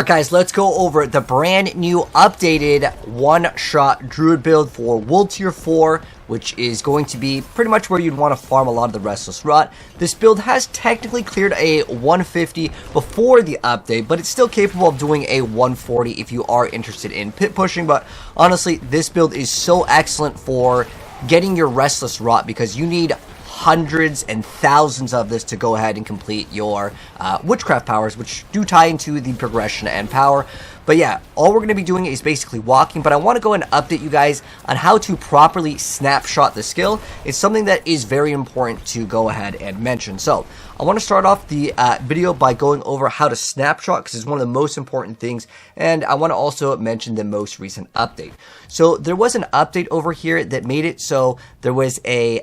Alright guys, let's go over the brand new updated one-shot Druid build for World Tier 4, which is going to be pretty much where you'd want to farm a lot of the Restless Rot. This build has technically cleared a 150 before the update, but it's still capable of doing a 140 if you are interested in pit pushing. But honestly, this build is so excellent for getting your Restless Rot because you need hundreds and thousands of this to go ahead and complete your Witchcraft powers, which do tie into the progression and power. But yeah, all we're going to be doing is basically walking, but I want to go and update you guys on how to properly snapshot the skill. It's something that is very important to go ahead and mention. So I want to start off the video by going over how to snapshot, because it's one of the most important things, and I want to also mention the most recent update. So there was an update over here that made it so there was a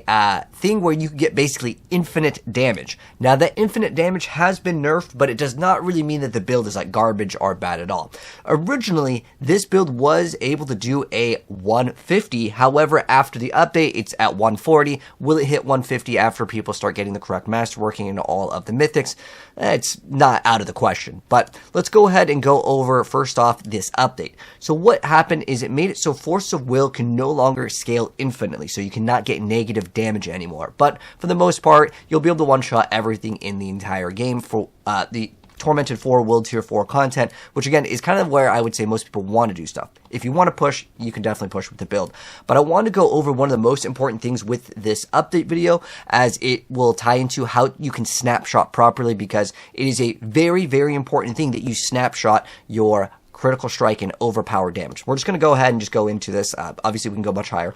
thing where you could get basically infinite damage. Now that infinite damage has been nerfed, but it does not really mean that the build is like garbage or bad at all. Originally, this build was able to do a 150, however, after the update, it's at 140. Will it hit 150 after people start getting the correct masterworking and all of the mythics? It's not out of the question, but let's go ahead and go over, first off, this update. So what happened is it made it so Force of Will can no longer scale infinitely, so you cannot get negative damage anymore, but for the most part, you'll be able to one-shot everything in the entire game for the Tormented 4 World Tier 4 content, which again is kind of where I would say most people want to do stuff. If you want to push, you can definitely push with the build. But I want to go over one of the most important things with this update video, as it will tie into how you can snapshot properly, because it is a very, very important thing that you snapshot your critical strike and overpower damage. We're just going to go ahead and just go into this. Obviously, we can go much higher,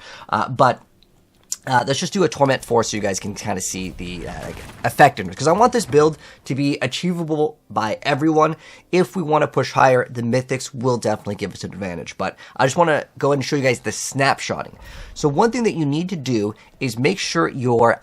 but let's just do a Torment 4 so you guys can kind of see the effectiveness, because I want this build to be achievable by everyone. If we want to push higher, the mythics will definitely give us an advantage, but I just want to go ahead and show you guys the snapshotting. So one thing that you need to do is make sure your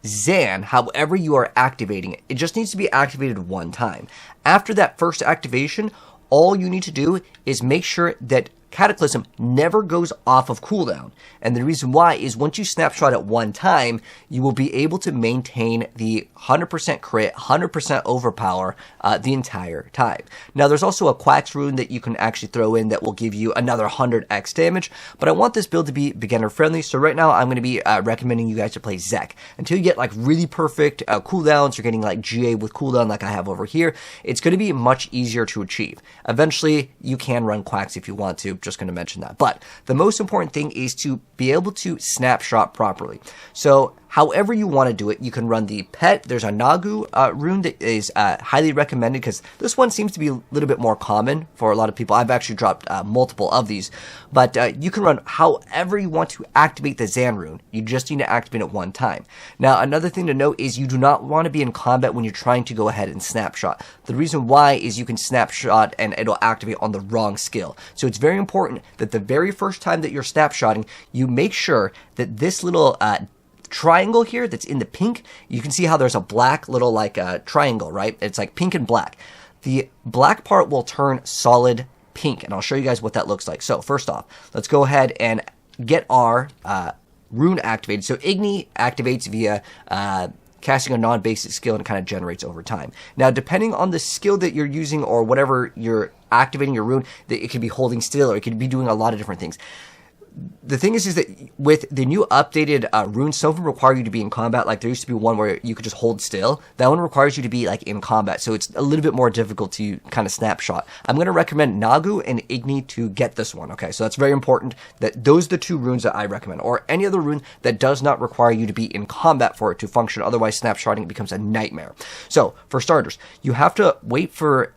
Zan, however you are activating it, it just needs to be activated one time. After that first activation, all you need to do is make sure that Cataclysm never goes off of cooldown. And the reason why is once you snapshot at one time, you will be able to maintain the 100% crit, 100% overpower the entire time. Now, there's also a Quacks rune that you can actually throw in that will give you another 100x damage, but I want this build to be beginner friendly. So right now, I'm going to be recommending you guys to play Zek. Until you get like really perfect cooldowns, you're getting like GA with cooldown like I have over here, it's going to be much easier to achieve. Eventually, you can run Quacks if you want to. Just going to mention that, but the most important thing is to be able to snapshot properly. So however you want to do it, you can run the pet. There's a Nagu rune that is highly recommended, because this one seems to be a little bit more common for a lot of people. I've actually dropped multiple of these, but you can run however you want to activate the Zan rune. You just need to activate it one time. Now, another thing to note is you do not want to be in combat when you're trying to go ahead and snapshot. The reason why is you can snapshot and it'll activate on the wrong skill. So it's very important that the very first time that you're snapshotting, you make sure that this little triangle here that's in the pink, you can see how there's a black little like triangle, right? It's like pink and black. The black part will turn solid pink, and I'll show you guys what that looks like. So first off, let's go ahead and get our rune activated. So Igni activates via casting a non-basic skill, and it kind of generates over time. Now, depending on the skill that you're using or whatever you're activating your rune, that it could be holding still or it could be doing a lot of different things. The thing is that with the new updated runes, some of them require you to be in combat. Like there used to be one where you could just hold still. That one requires you to be like in combat, so it's a little bit more difficult to kind of snapshot. I'm going to recommend Nagu and Igni to get this one. Okay, so that's very important. That those are the two runes that I recommend, or any other rune that does not require you to be in combat for it to function. Otherwise, snapshotting becomes a nightmare. So for starters, you have to wait for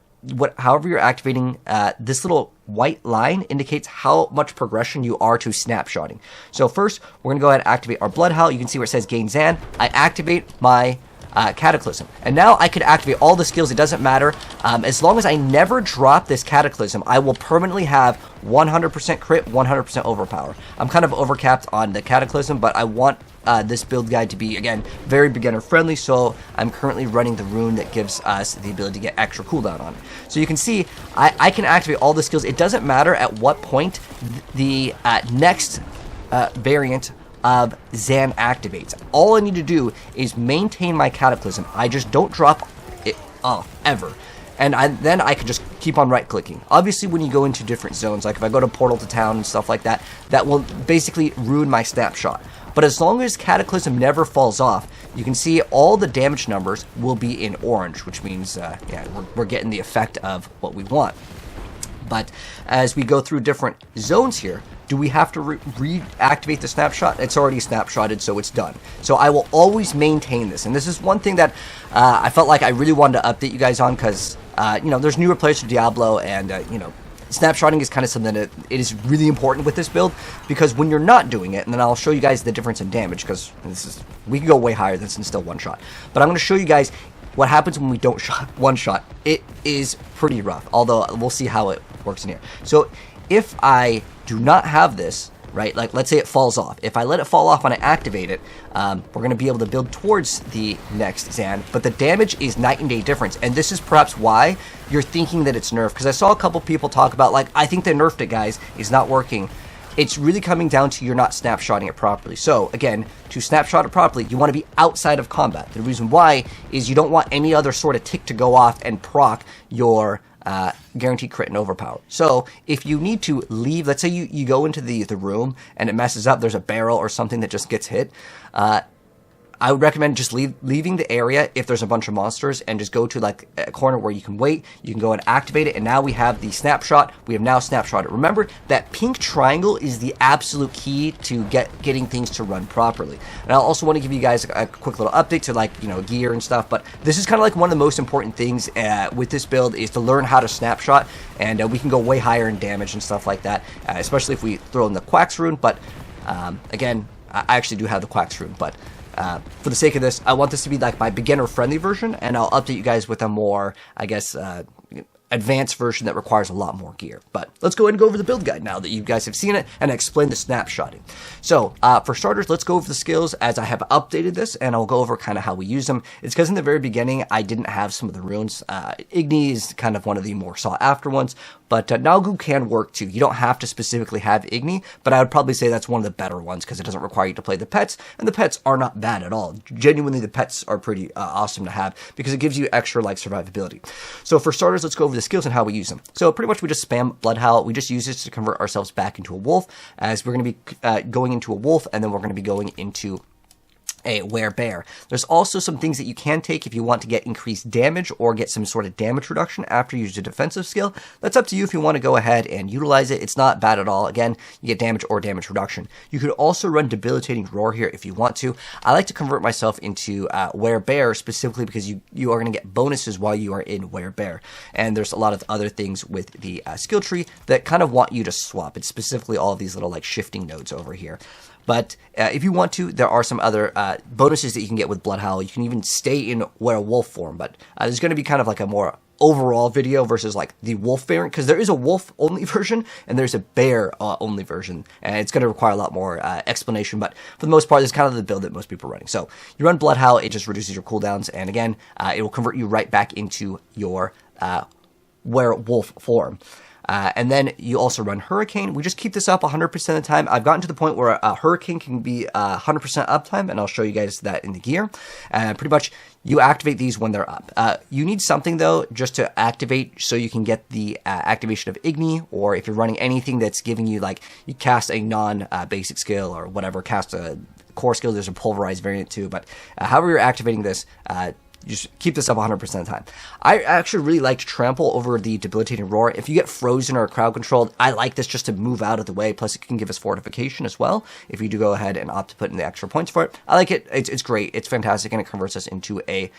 however you're activating this little white line indicates how much progression you are to snapshotting. So first, we're going to go ahead and activate our Blood Howl. You can see where it says Gain Zan. I activate my Cataclysm. And now I could activate all the skills. It doesn't matter. As long as I never drop this Cataclysm, I will permanently have 100% crit, 100% overpower. I'm kind of overcapped on the Cataclysm, but I want this build guide to be, again, very beginner friendly, so I'm currently running the rune that gives us the ability to get extra cooldown on it. So you can see I can activate all the skills. It doesn't matter at what point the next variant of Zan activates. All I need to do is maintain my Cataclysm. I just don't drop it off ever. And then I could just keep on right-clicking. Obviously, when you go into different zones, like if I go to Portal to Town and stuff like that, that will basically ruin my snapshot. But as long as Cataclysm never falls off, you can see all the damage numbers will be in orange, which means, yeah, we're getting the effect of what we want. But as we go through different zones here, do we have to reactivate the snapshot? It's already snapshotted, so it's done. So I will always maintain this. And this is one thing that I felt like I really wanted to update you guys on because, you know, there's newer players to Diablo, and, you know, snapshotting is kind of something that it is really important with this build, because when you're not doing it, and then I'll show you guys the difference in damage, because we can go way higher than this and still one-shot. But I'm going to show you guys what happens when we don't one-shot. It is pretty rough, although we'll see how it works in here. So if I do not have this, right, like let's say it falls off. If I let it fall off when I activate it, we're going to be able to build towards the next Zan, but the damage is night and day difference, and this is perhaps why you're thinking that it's nerfed, because I saw a couple people talk about, like, I think they nerfed it, guys, it's not working. It's really coming down to you're not snapshotting it properly. So, again, to snapshot it properly, you want to be outside of combat. The reason why is you don't want any other sort of tick to go off and proc your guaranteed crit and overpower. So if you need to leave, let's say you go into the room and it messes up, there's a barrel or something that just gets hit, I would recommend just leaving the area if there's a bunch of monsters, and just go to like a corner where you can wait. You can go and activate it, and now we have the snapshot. We have now snapshotted. Remember that pink triangle is the absolute key to getting things to run properly. And I also want to give you guys a quick little update to, like, you know, gear and stuff. But this is kind of like one of the most important things with this build, is to learn how to snapshot, and we can go way higher in damage and stuff like that, especially if we throw in the Quacks rune. But again, I actually do have the Quacks rune, but for the sake of this, I want this to be like my beginner-friendly version, and I'll update you guys with a more, I guess, advanced version that requires a lot more gear. But let's go ahead and go over the build guide now that you guys have seen it, and explain the snapshotting. So, for starters, let's go over the skills as I have updated this, and I'll go over kind of how we use them. It's because in the very beginning, I didn't have some of the runes. Igni is kind of one of the more sought-after ones, but Nalgu can work too. You don't have to specifically have Igni, but I would probably say that's one of the better ones, because it doesn't require you to play the pets, and the pets are not bad at all. Genuinely, the pets are pretty awesome to have, because it gives you extra, like, survivability. So for starters, let's go over the skills and how we use them. So pretty much we just spam Bloodhowl. We just use this to convert ourselves back into a wolf, as we're going to be going into a wolf, and then we're going to be going into a werebear. There's also some things that you can take if you want to get increased damage or get some sort of damage reduction after you use a defensive skill. That's up to you if you want to go ahead and utilize it. It's not bad at all. Again, you get damage or damage reduction. You could also run Debilitating Roar here if you want to. I like to convert myself into werebear specifically because you are going to get bonuses while you are in werebear. And there's a lot of other things with the skill tree that kind of want you to swap. It's specifically all of these little, like, shifting nodes over here. But if you want to, there are some other bonuses that you can get with Bloodhowl. You can even stay in werewolf form, but there's going to be kind of like a more overall video versus like the wolf variant, because there is a wolf only version and there's a bear only version, and it's going to require a lot more explanation, but for the most part, it's kind of the build that most people are running. So you run Bloodhowl, it just reduces your cooldowns, and again, it will convert you right back into your werewolf form. And then you also run Hurricane. We just keep this up 100% of the time. I've gotten to the point where a Hurricane can be 100% uptime, and I'll show you guys that in the gear. Pretty much, you activate these when they're up. You need something, though, just to activate so you can get the activation of Igni, or if you're running anything that's giving you, like, you cast a non-basic skill or whatever, cast a core skill. There's a pulverized variant, too. But however you're activating this, you just keep this up 100% of the time. I actually really like to Trample over the Debilitating Roar. If you get frozen or crowd controlled, I like this just to move out of the way. Plus, it can give us fortification as well if you do go ahead and opt to put in the extra points for it. I like it. It's great. It's fantastic, and it converts us into a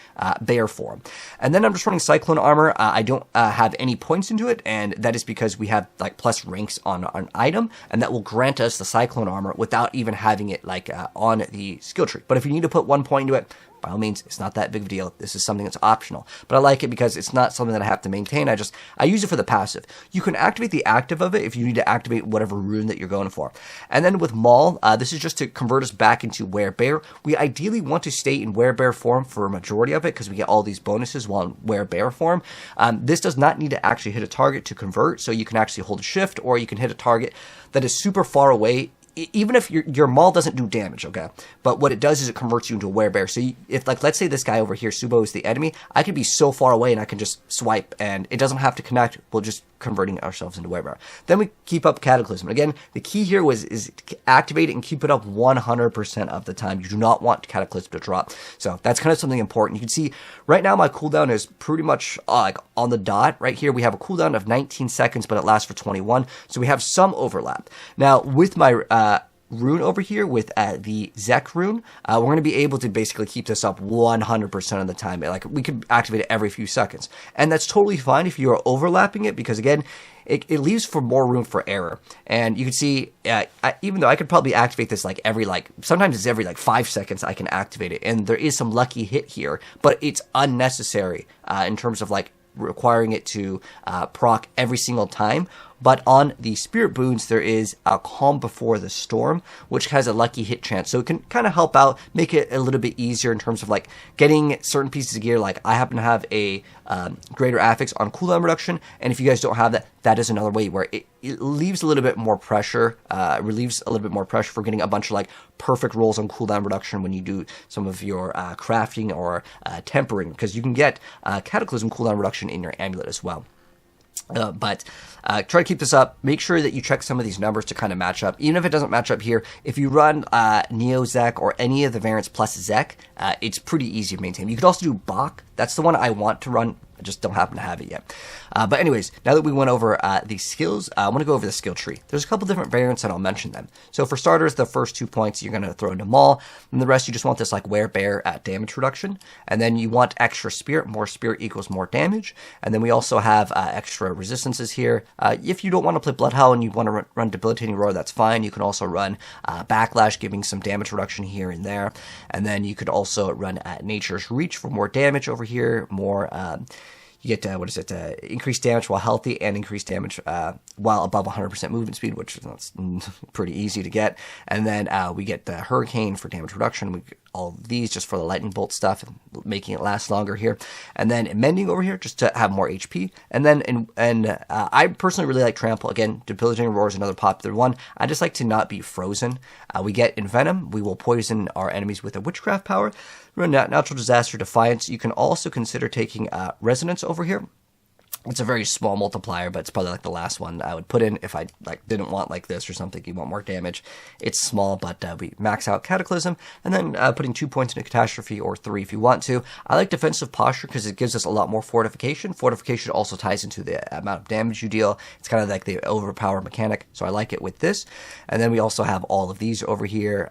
bear form. And then I'm just running Cyclone Armor. I don't have any points into it, and that is because we have, like, plus ranks on an item, and that will grant us the Cyclone Armor without even having it, like, on the skill tree. But if you need to put 1 point into it, by all means, it's not that big of a deal. This is something that's optional. But I like it because it's not something that I have to maintain. I use it for the passive. You can activate the active of it if you need to activate whatever rune that you're going for. And then with Maul, this is just to convert us back into werebear. We ideally want to stay in werebear form for a majority of it because we get all these bonuses while in werebear form. This does not need to actually hit a target to convert, so you can actually hold shift, or you can hit a target that is super far away. even if your maul doesn't do damage, okay, but what it does is it converts you into a werebear. So if, like, let's say this guy over here, Subo, is the enemy, I could be so far away and I can just swipe, and it doesn't have to connect. We'll just converting ourselves into werebear. Then we keep up Cataclysm. Again, the key here is to activate it and keep it up 100% of the time. You do not want Cataclysm to drop. So that's kind of something important. You can see right now my cooldown is pretty much like on the dot. Right here we have a cooldown of 19 seconds, but it lasts for 21. So we have some overlap. Now with my rune over here, with the Zek rune, we're going to be able to basically keep this up 100% of the time. Like, we could activate it every few seconds, and that's totally fine if you are overlapping it, because again, it leaves for more room for error. And you can see, even though I could probably activate this like sometimes it's every like 5 seconds I can activate it, and there is some lucky hit here, but it's unnecessary in terms of like requiring it to proc every single time. But on the Spirit Boons, there is a Calm Before the Storm, which has a lucky hit chance. So it can kind of help out, make it a little bit easier in terms of like getting certain pieces of gear. Like, I happen to have a greater affix on cooldown reduction, and if you guys don't have that, that is another way where it leaves a little bit more pressure, relieves a little bit more pressure for getting a bunch of like perfect rolls on cooldown reduction when you do some of your crafting or tempering, because you can get Cataclysm cooldown reduction in your amulet as well. But try to keep this up. Make sure that you check some of these numbers to kind of match up. Even if it doesn't match up here, if you run Neo Zek or any of the variants plus Zek, it's pretty easy to maintain. You could also do Bach. That's the one I want to run. I just don't happen to have it yet. But anyways, now that we went over the skills, I want to go over the skill tree. There's a couple different variants, and I'll mention them. So for starters, the first 2 points you're going to throw into Maul, and the rest you just want this like werebear damage reduction. And then you want extra spirit. More spirit equals more damage. And then we also have extra resistances here. If you don't want to play Bloodhowl and you want to run Debilitating Roar, that's fine. You can also run Backlash, giving some damage reduction here and there. And then you could also run Nature's Reach for more damage over here, more you get, increased damage while healthy and increased damage while above 100% movement speed, which is pretty easy to get. And then we get the Hurricane for damage reduction. We get all of these just for the Lightning Bolt stuff, making it last longer here. And then Mending over here just to have more HP. And then, I personally really like Trample. Again, Debilitating Roar is another popular one. I just like to not be frozen. We get Envenom. We will poison our enemies with a Witchcraft power. Run Natural Disaster, Defiance. You can also consider taking Resonance over here. It's a very small multiplier, but it's probably like the last one I would put in if I like didn't want like this or something. You want more damage. It's small, but we max out Cataclysm, and then putting 2 points into Catastrophe, or 3 if you want to. I like Defensive Posture because it gives us a lot more fortification. Fortification also ties into the amount of damage you deal. It's kind of like the overpower mechanic, so I like it with this. And then we also have all of these over here.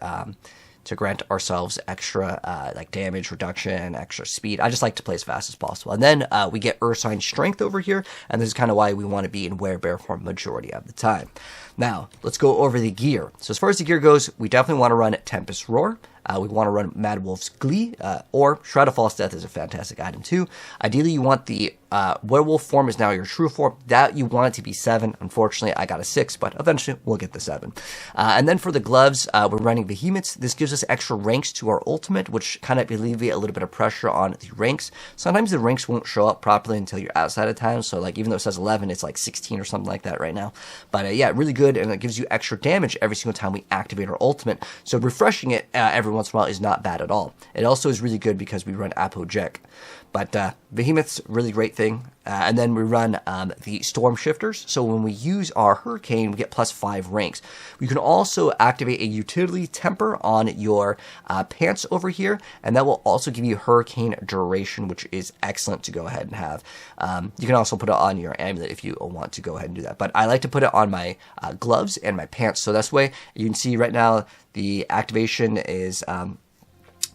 To grant ourselves extra like damage reduction, extra speed. I just like to play as fast as possible. And then we get Ursine Strength over here, and this is kind of why we want to be in werebear form majority of the time. Now, let's go over the gear. So as far as the gear goes, we definitely want to run Tempest Roar. We want to run Mad Wolf's Glee, or Shroud of False Death is a fantastic item too. Ideally, you want the werewolf form is now your true form. That you want it to be 7. Unfortunately, I got a 6, but eventually we'll get the 7. And then for the gloves, we're running Behemoths. This gives us extra ranks to our ultimate, which kind of alleviate a little bit of pressure on the ranks. Sometimes the ranks won't show up properly until you're outside of town. So like even though it says 11, it's like 16 or something like that right now. But yeah, really good, and it gives you extra damage every single time we activate our ultimate. So refreshing it every once in a while is not bad at all. It also is really good because we run Apogek. But Behemoth's really great thing. And then we run the Storm Shifters. So when we use our Hurricane, we get +5 ranks. We can also activate a Utility Temper on your pants over here, and that will also give you Hurricane Duration, which is excellent to go ahead and have. You can also put it on your amulet if you want to go ahead and do that. But I like to put it on my gloves and my pants. So that's way you can see right now the activation is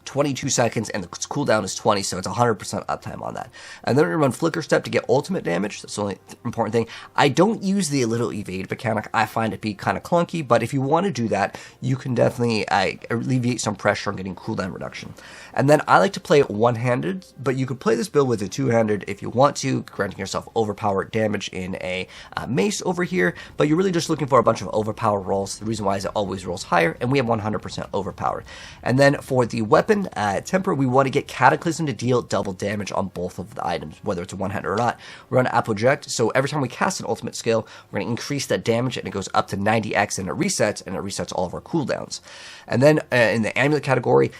22 seconds, and the cooldown is 20, so it's 100% uptime on that. And then we run Flicker Step to get ultimate damage. That's the only important thing. I don't use the little evade mechanic. I find it be kind of clunky, but if you want to do that, you can definitely alleviate some pressure on getting cooldown reduction. And then I like to play it one-handed, but you could play this build with a two-handed if you want to, granting yourself overpowered damage in a mace over here, but you're really just looking for a bunch of overpower rolls. The reason why is it always rolls higher, and we have 100% overpowered. And then for the weapon, again, temper, we want to get Cataclysm to deal double damage on both of the items, whether it's a one-hander or not. We're on Appoject, so every time we cast an ultimate skill, we're going to increase that damage, and it goes up to 90x, and it resets all of our cooldowns. And then in the amulet category,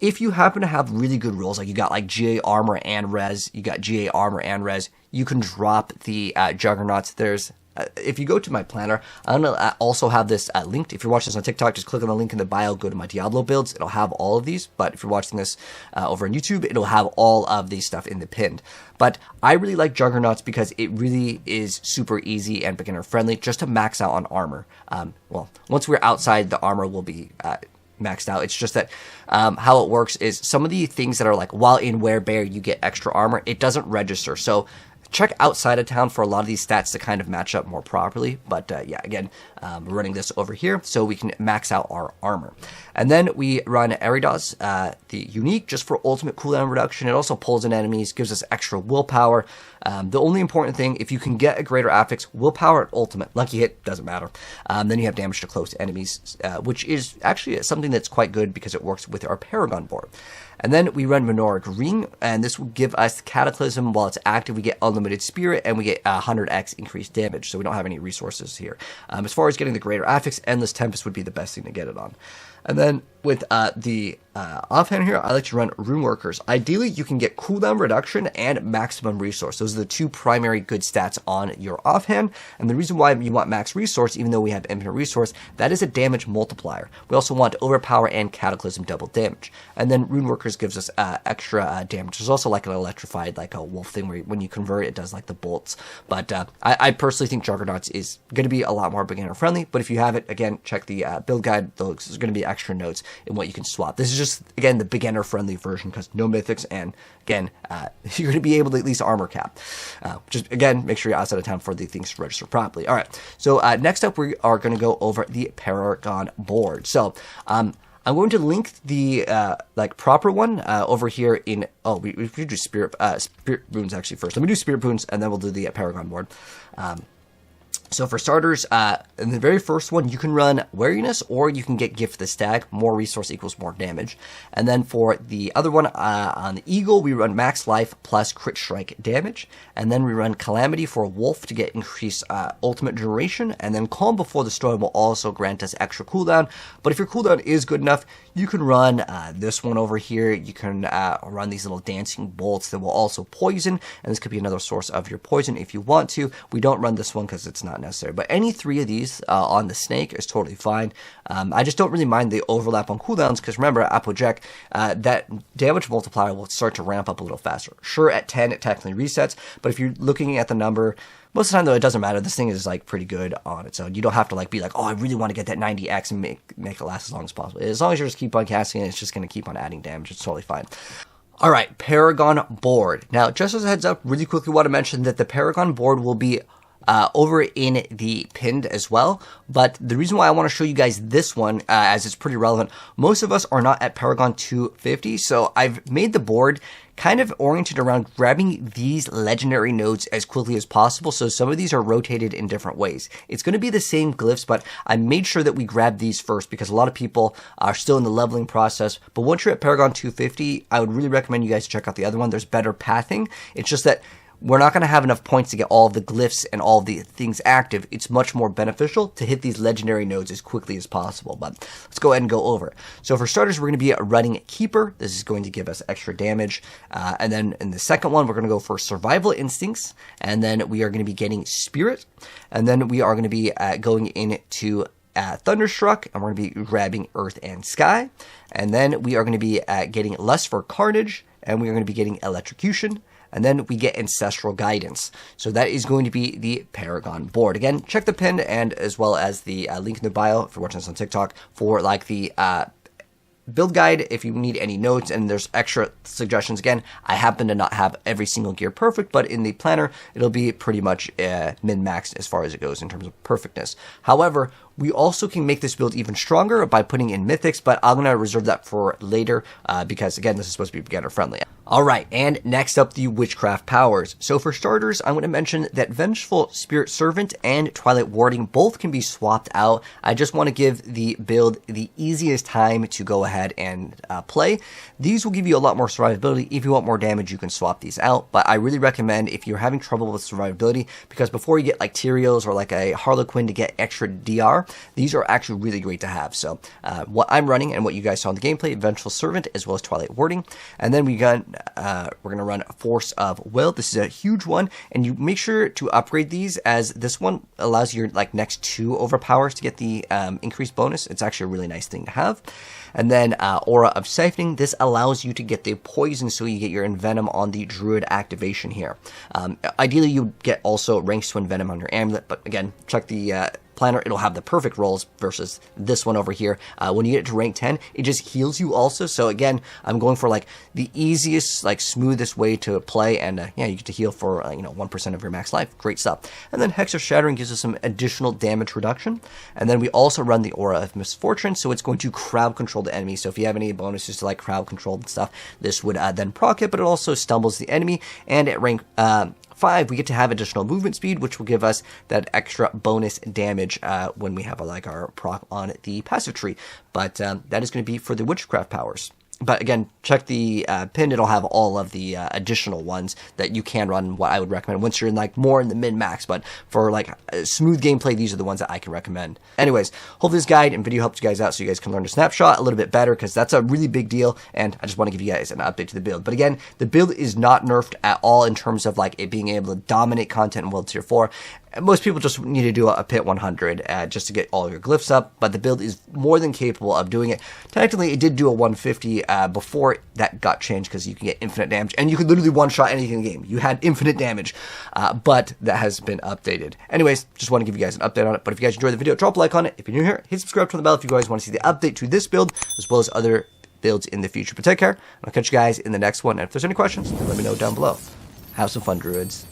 if you happen to have really good rolls, like you got like GA armor and res, you can drop the Juggernauts. There's if you go to my planner, I'm going to also have this linked. If you're watching this on TikTok, just click on the link in the bio, go to my Diablo builds. It'll have all of these. But if you're watching this over on YouTube, it'll have all of these stuff in the pinned. But I really like Juggernauts because it really is super easy and beginner friendly just to max out on armor. Well, once we're outside, the armor will be maxed out. It's just that how it works is some of the things that are like while in werebear you get extra armor, it doesn't register. So check outside of town for a lot of these stats to kind of match up more properly. But yeah, again, we're running this over here so we can max out our armor. And then we run Eridos, the unique, just for ultimate cooldown reduction. It also pulls in enemies, gives us extra willpower. The only important thing, if you can get a greater affix, willpower at ultimate, lucky hit, doesn't matter. Then you have damage to close enemies, which is actually something that's quite good because it works with our Paragon board. And then we run Menorah Ring, and this will give us Cataclysm. While it's active, we get unlimited spirit, and we get 100x increased damage, so we don't have any resources here. As far as getting the greater affix, Endless Tempest would be the best thing to get it on. And then with the offhand here, I like to run Rune Workers. Ideally, you can get cooldown reduction and maximum resource. Those are the two primary good stats on your offhand. And the reason why you want max resource, even though we have infinite resource, that is a damage multiplier. We also want Overpower and Cataclysm double damage. And then Rune Workers gives us extra damage. There's also like an electrified, like a wolf thing where when you convert, it does like the bolts. But I personally think Juggernauts is going to be a lot more beginner friendly. But if you have it, again, check the build guide. There's going to be extra notes in what you can swap. This is just, again, the beginner friendly version because no mythics, and again, you're going to be able to at least armor cap. Just again, make sure you're outside of town for the things to register properly. All right, so next up we are going to go over the Paragon board. So I'm going to link the like proper one over here in we should do Spirit Boons actually first. Let me do Spirit Boons and then we'll do the Paragon board. So for starters, in the very first one, you can run Wariness, or you can get Gift the Stag. More resource equals more damage. And then for the other one, on the Eagle, we run Max Life plus Crit Strike damage. And then we run Calamity for Wolf to get increased ultimate duration. And then Calm Before the Storm will also grant us extra cooldown. But if your cooldown is good enough, you can run this one over here. You can run these little dancing bolts that will also poison. And this could be another source of your poison if you want to. We don't run this one because it's not necessary, but any three of these on the snake is totally fine. I just don't really mind the overlap on cooldowns because remember, at Appoject, that damage multiplier will start to ramp up a little faster. Sure, at 10 it technically resets, but if you're looking at the number, most of the time though it doesn't matter. This thing is like pretty good on its own. You don't have to like be like, oh, I really want to get that 90x and make it last as long as possible. As long as you just keep on casting it, it's just going to keep on adding damage. It's totally fine. All right, Paragon board. Now, just as a heads up, really quickly want to mention that the Paragon board will be over in the pinned as well. But the reason why I want to show you guys this one, as it's pretty relevant, most of us are not at Paragon 250, so I've made the board kind of oriented around grabbing these legendary nodes as quickly as possible, so some of these are rotated in different ways. It's going to be the same glyphs, but I made sure that we grab these first because a lot of people are still in the leveling process. But once you're at Paragon 250, I would really recommend you guys check out the other one. There's better pathing. It's just that we're not going to have enough points to get all of the glyphs and all of the things active. It's much more beneficial to hit these legendary nodes as quickly as possible. But let's go ahead and go over it. So for starters, we're going to be running Keeper. This is going to give us extra damage. And then in the second one, we're going to go for Survival Instincts. And then we are going to be getting Spirit. And then we are going to be going into Thunderstruck, and we're going to be grabbing Earth and Sky. And then we are going to be getting Lust for Carnage, and we are going to be getting Electrocution. And then we get Ancestral Guidance. So that is going to be the Paragon board. Again, check the pin and as well as the link in the bio if you're watching this on TikTok for like the build guide if you need any notes, and there's extra suggestions. Again, I happen to not have every single gear perfect, but in the planner, it'll be pretty much min-maxed as far as it goes in terms of perfectness. However, We also can make this build even stronger by putting in mythics, but I'm going to reserve that for later because, again, this is supposed to be beginner friendly. Alright, and next up, the Witchcraft powers. So for starters, I'm going to mention that Vengeful Spirit Servant and Twilight Warding both can be swapped out. I just want to give the build the easiest time to go ahead and play. These will give you a lot more survivability. If you want more damage, you can swap these out, but I really recommend if you're having trouble with survivability, because before you get like Tyrios or like a Harlequin to get extra DR, these are actually really great to have. So what I'm running and what you guys saw in the gameplay, Vengeful Servant as well as Twilight Warding, and then we're going to run Force of Will. This is a huge one, and you make sure to upgrade these, as this one allows your like next 2 overpowers to get the increased bonus. It's actually a really nice thing to have. And then Aura of Siphoning. This allows you to get the poison, so you get your Envenom on the Druid activation here. Ideally, you get also ranks to Envenom on your amulet, but again, check the planner. It'll have the perfect rolls versus this one over here. When you get to rank 10, it just heals you also. So again, I'm going for like the easiest, like smoothest way to play, and yeah, you get to heal for 1% of your max life. Great stuff. And then Hex of Shattering gives us some additional damage reduction. And then we also run the Aura of Misfortune, so it's going to crowd control the enemy. So if you have any bonuses to like crowd control and stuff, this would then proc it, but it also stumbles the enemy. And at rank 5, we get to have additional movement speed, which will give us that extra bonus damage when we have like our proc on the passive tree. But that is going to be for the Witchcraft powers. But again, check the pin. It'll have all of the additional ones that you can run. What I would recommend once you're in like more in the min-max, but for like smooth gameplay, these are the ones that I can recommend. Anyways, hope this guide and video helped you guys out so you guys can learn to snapshot a little bit better, because that's a really big deal, and I just want to give you guys an update to the build. But again, the build is not nerfed at all in terms of like it being able to dominate content in World Tier 4. Most people just need to do a pit 100 just to get all your glyphs up, but the build is more than capable of doing it. Technically, it did do a 150 before that got changed, because you can get infinite damage, and you could literally one-shot anything in the game. You had infinite damage, but that has been updated. Anyways, just want to give you guys an update on it, but if you guys enjoyed the video, drop a like on it. If you're new here, hit subscribe, turn the bell if you guys want to see the update to this build, as well as other builds in the future. But take care, and I'll catch you guys in the next one, and if there's any questions, let me know down below. Have some fun, Druids.